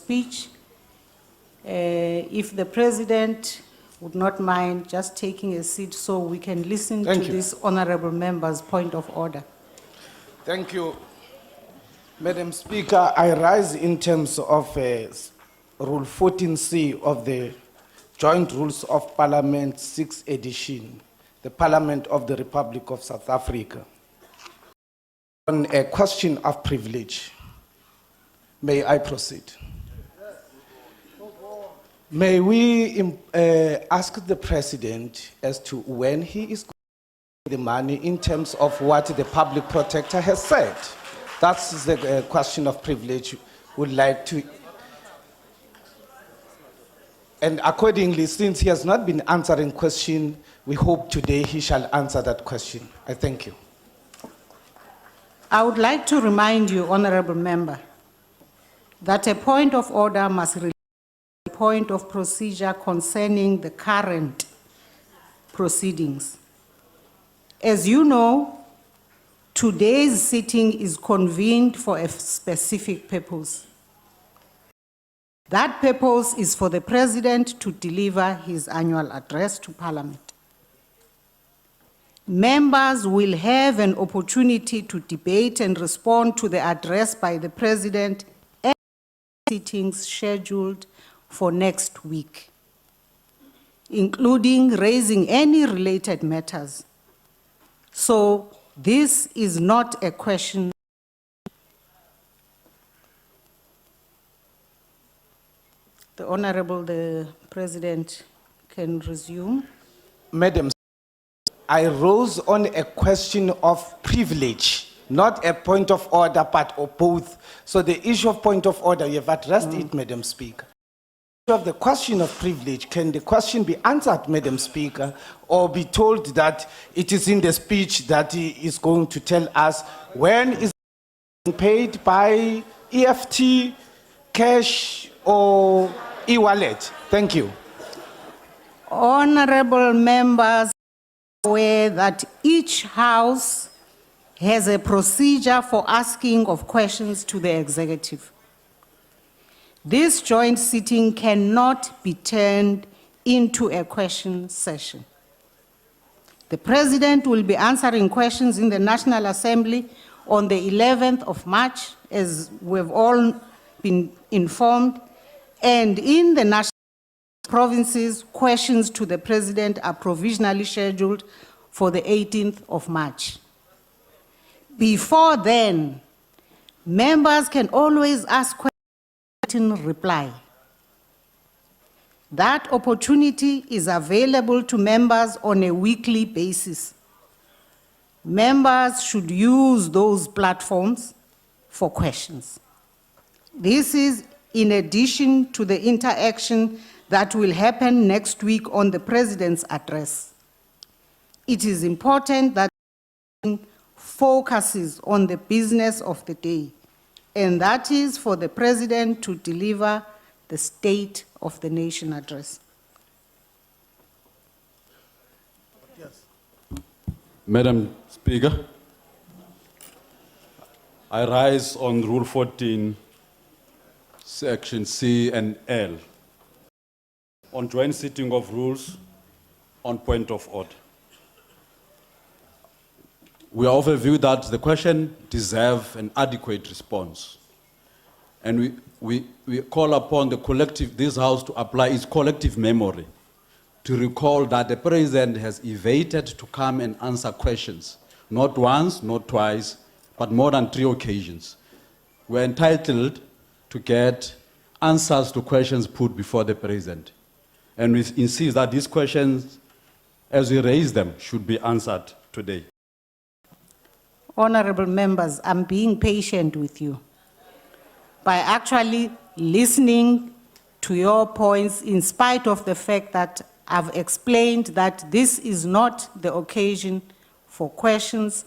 speech. If the President would not mind just taking a seat so we can listen to this honorable member's point of order. Thank you. Madam Speaker, I rise in terms of Rule 14C of the Joint Rules of Parliament 6th edition, the Parliament of the Republic of South Africa. On a question of privilege, may I proceed? May we ask the President as to when he is going to get the money in terms of what the public protector has said? That's the question of privilege. Would like to, and accordingly, since he has not been answering question, we hope today he shall answer that question. I thank you. I would like to remind you, honorable member, that a point of order must relate to a point of procedure concerning the current proceedings. As you know, today's sitting is convened for a specific purpose. That purpose is for the President to deliver his annual address to Parliament. Members will have an opportunity to debate and respond to the address by the President at sittings scheduled for next week, including raising any related matters. So this is not a question. The Honorable, the President can resume. Madam, I rose on a question of privilege, not a point of order, but of both. So the issue of point of order, you have addressed it, Madam Speaker. Of the question of privilege, can the question be answered, Madam Speaker, or be told that it is in the speech that he is going to tell us when is paid by EFT, cash, or e-wallet? Thank you. Honorable members are aware that each house has a procedure for asking of questions to the executive. This joint sitting cannot be turned into a question session. The President will be answering questions in the National Assembly on the 11th of March, as we've all been informed, and in the national provinces, questions to the President are provisionally scheduled for the 18th of March. Before then, members can always ask questions in reply. That opportunity is available to members on a weekly basis. Members should use those platforms for questions. This is in addition to the interaction that will happen next week on the President's address. It is important that focuses on the business of the day, and that is for the President to deliver the State of the Nation address. Yes. Madam Speaker, I rise on Rule 14, Section C and L, on joint sitting of rules on point of order. We are of a view that the question deserves an adequate response. And we call upon the collective, this House to apply its collective memory to recall that the President has evaded to come and answer questions, not once, not twice, but more than 3 occasions. We're entitled to get answers to questions put before the President. And we insist that these questions, as we raise them, should be answered today. Honorable members, I'm being patient with you by actually listening to your points in spite of the fact that I've explained that this is not the occasion for questions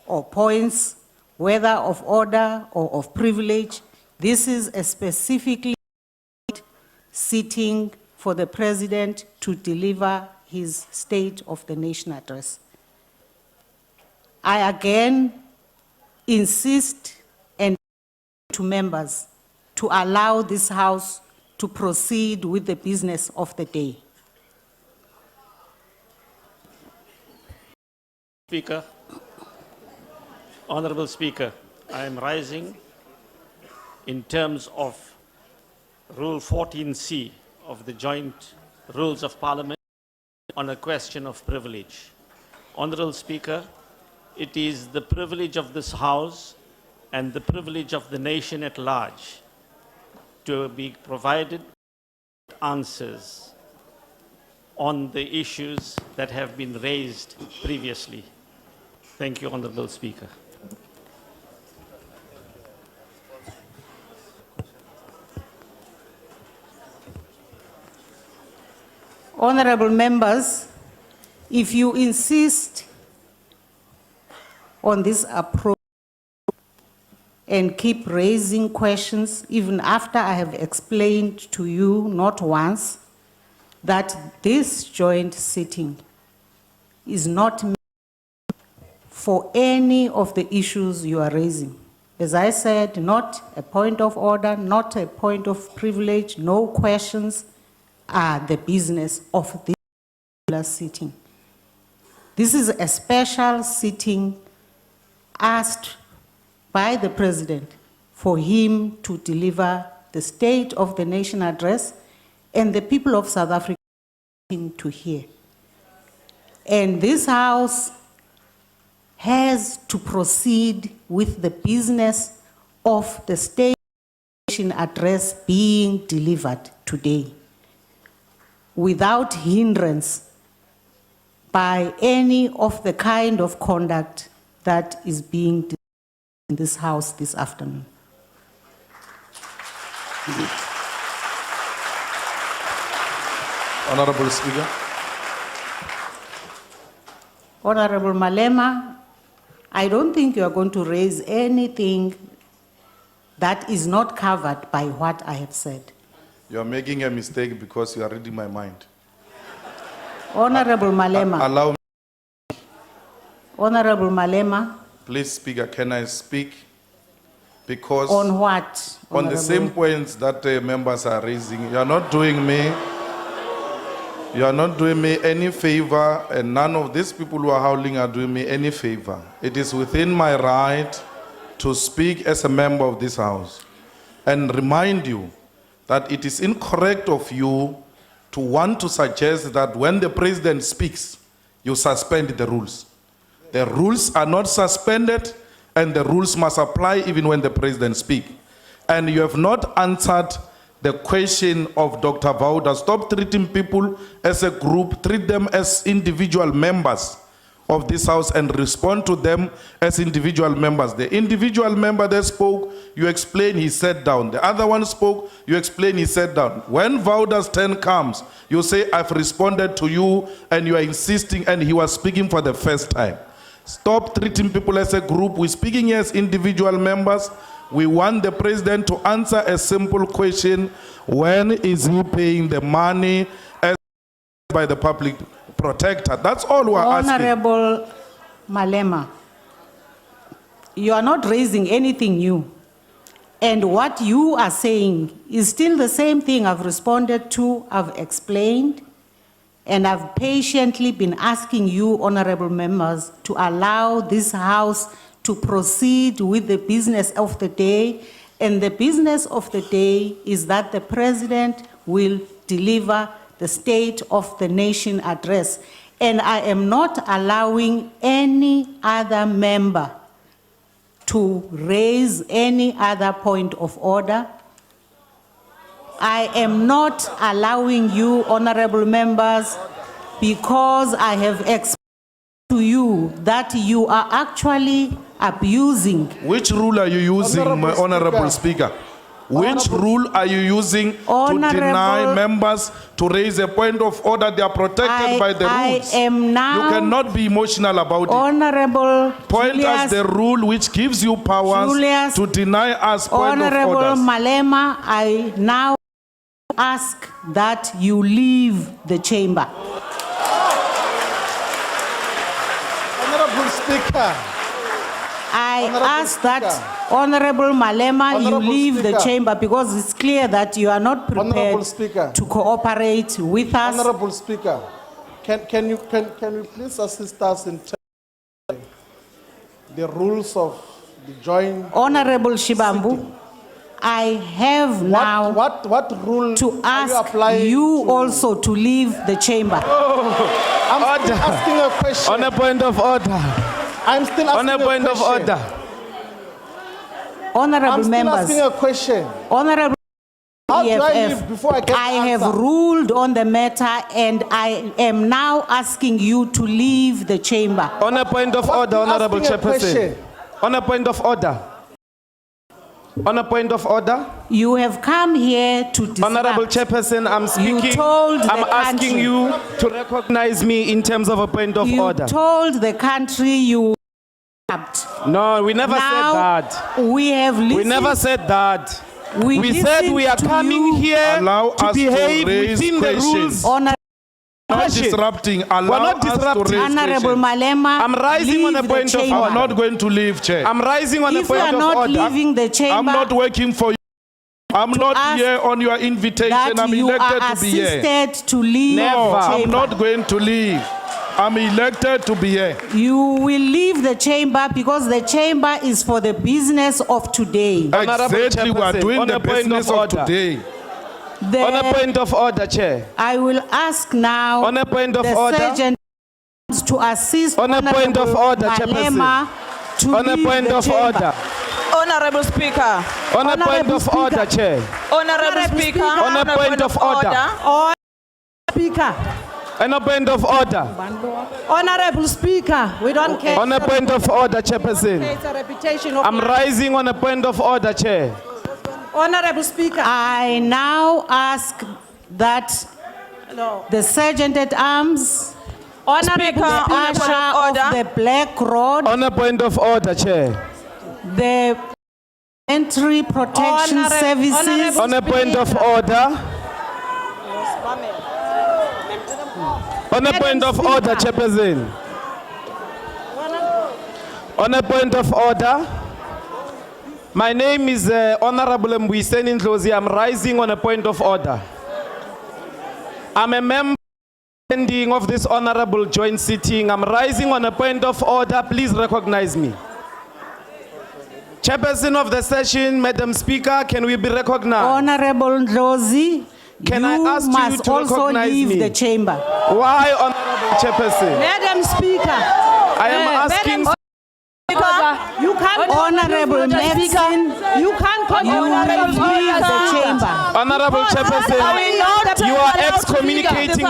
or points, whether of order or of privilege. This is a specifically sitting for the President to deliver his State of the Nation address. I again insist and to members to allow this House to proceed with the business of the day. Speaker, Honorable Speaker, I am rising in terms of Rule 14C of the Joint Rules of Parliament on a question of privilege. Honorable Speaker, it is the privilege of this House and the privilege of the nation at large to be provided answers on the issues that have been raised previously. Thank you, Honorable Speaker. Honorable members, if you insist on this approach and keep raising questions, even after I have explained to you not once that this joint sitting is not meant for any of the issues you are raising. As I said, not a point of order, not a point of privilege, no questions are the business of this particular sitting. This is a special sitting asked by the President for him to deliver the State of the Nation address and the people of South Africa to hear. And this House has to proceed with the business of the State of the Nation address being delivered today, without hindrance by any of the kind of conduct that is being done in this House this afternoon. Honorable Speaker. Honorable Malema, I don't think you are going to raise anything that is not covered by what I have said. You are making a mistake because you are reading my mind. Honorable Malema. Allow me. Honorable Malema. Please, Speaker, can I speak? Because On what? on the same Honorable? points that members are raising, you are not doing me any favor, and none of these people who are howling are doing me any favor. It is within my right to speak as a member of this House and remind you that it is incorrect of you to want to suggest that when the President speaks, you suspend the rules. The rules are not suspended, and the rules must apply even when the President speaks. And you have not answered the question of Dr. Vauda. Stop treating people as a group, treat them as individual members of this House and respond to them as individual members. The individual member that spoke, you explain, he sat down. The other one spoke, you explain, he sat down. When Vauda's turn comes, you say, I've responded to you, and you are insisting, and he was speaking for the first time. Stop treating people as a group. We're speaking as individual members. We want the President to answer a simple question: when is he paying the money as by the public protector? That's all we're asking. Honorable Malema, you are not raising anything new. And what you are saying is still the same thing I've responded to, I've explained, and I've patiently been asking you, honorable members, to allow this House to proceed with the business of the day. And the business of the day is that the President will deliver the State of the Nation address. And I am not allowing any other member to raise any other point of order. I am not allowing you, honorable members, because I have explained to you that you are actually abusing. Which rule are you using, my Honorable Speaker? Which rule are you using to deny members to raise a point of order? They are protected by the rules. I am now. You cannot be emotional about it. Honorable Point Julius, us the rule which gives you powers Julius, to deny us point of Honorable orders. Malema, I now ask that you leave the chamber. Honorable Speaker, I Honorable ask that Speaker. Honorable Malema, you Honorable leave the Speaker. chamber because it's clear that you are not Honorable prepared Speaker. to cooperate with us. Honorable Speaker, can you please assist us in terms of the rules of the joint? Honorable Shibambu, I have now What rule to are you ask applying you to- also to leave the chamber. I'm still asking a question. On a point of order. I'm still On asking a point of question. order. Honorable I'm still members, asking a question. Honorable How do I EFF, leave before I get I the have answer? ruled on the matter and I am now asking you to leave the chamber. On a point of order, I'm Honorable asking a Chairperson. question. On a point of order. On a point of order. You have come here to disrupt. Honorable Chairperson, I'm speaking. told the I'm asking country- you to recognize me in terms of a point of You order. told the country you disrupt. No, we never said Now, that. we have listened. We never said that. We We said listened we are to coming you. here Allow to us to behave raise within the rules. questions. Honorable Not Question. disrupting. Allow not us to disrupting. raise Honorable questions. Malema, I'm rising on leave a point the of chamber. I'm not going to leave, Chair. I'm rising on a If you point are of not order. leaving the chamber, I'm not working for you. I'm not ask here on your invitation. that I'm you elected are to be here. assisted to leave Never. the I'm chamber. not going to leave. I'm elected to be here. You will leave the chamber because the chamber is for the business of today. Honorable Exactly, we are Chairperson, doing on the a point business of of order. today. On a point of order, Chair. I will ask now On a point of the order. sergeant to assist On a point of Honorable order, Chairperson. Malema to On a leave point the of chamber. order. Honorable Speaker. On a point Honorable of order, Chair. Honorable Speaker. On a point of order. Speaker, On a point of order. Honorable Speaker, we don't care. On a point of order, Chairperson. It's a reputation of. I'm rising on a point of order, Chair. Honorable Speaker, I now ask that the sergeant at arms, Honorable Speaker, on a point usher of of order. the Black Road, On a point of order, Chair. the entry protection Honorable- services, On a point of order. On a point of order, Chairperson. On a point of order. My name is Honorable Mbuyiseni Ndlozi. I'm rising on a point of order. I'm a member of this honorable joint sitting. I'm rising on a point of order. Please recognize me. Chairperson of the session, Madam Speaker, can we be recognized? Honorable Ndlozi, Can I you ask you must to also recognize leave me? the chamber. Why, Honorable Chairperson? Madam Speaker. I am asking. You can't. Honorable Maxine, You can't you will Honorable leave the Speaker. chamber. Honorable Chairperson, I will not you are allow excommunicating